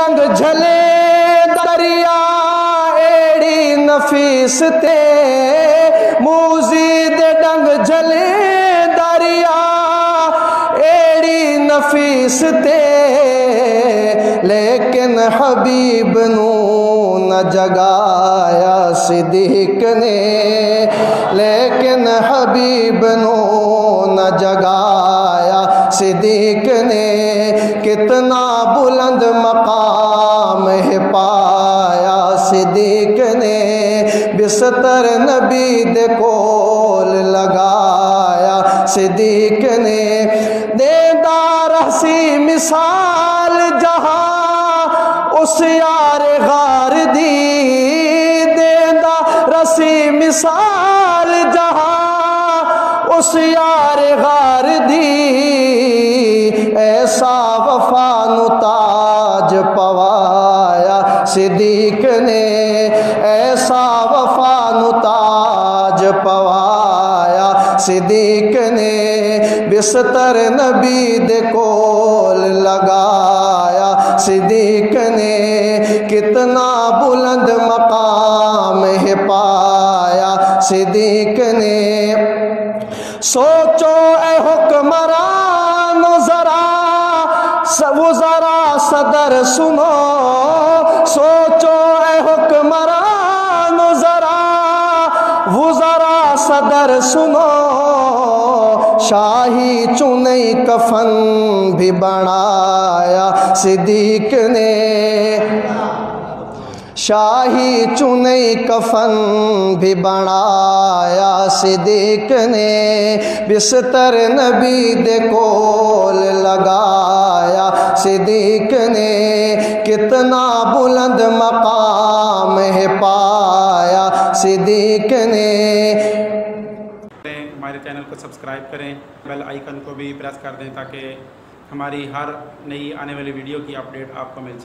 डंग झले दरिया एड़ी नफीस ते मूजी दे डंग झले दरिया एड़ी नफीस ते लेकिन हबीब नू न जगाया सिद्दीक ने लेकिन हबीब नू न जगाया सिद्दीक ने कितना बुलंद मकाम है पाया सिद्दीक ने बिस्तर नबी दे कोल लगाया सिद्दीक ने देदार हसी मिसाल जहां उस यार गार दी देदा रसी मिसाल जहां उस यार गार दी ऐसा वफा नु ताज पवाया सिद्दीक ने ऐसा वफा नु ताज पवाया सिद्दीक ने बिस्तर नबी दे कोल लगाया सिद्दीक ने कितना बुलंद मकाम है पाया सिद्दीक ने सोचो ए हुक्मरान ज़रा सदर सुनो सोचो ए हुक्मरान ज़रा सदर सुनो शाही चुनई कफन भी बनाया सिद्दीक ने शाही चुनई कफन भी बनाया सिद्दीक ने बिस्तर नबी दे कोल लगाया सिद्दीक ने कितना बुलंद मकाम है पाया सिद्दीक ने। हमारे चैनल को सब्सक्राइब करें, बेल आइकन को भी प्रेस कर दें ताकि हमारी हर नई आने वाली वीडियो की अपडेट आपको मिल सके।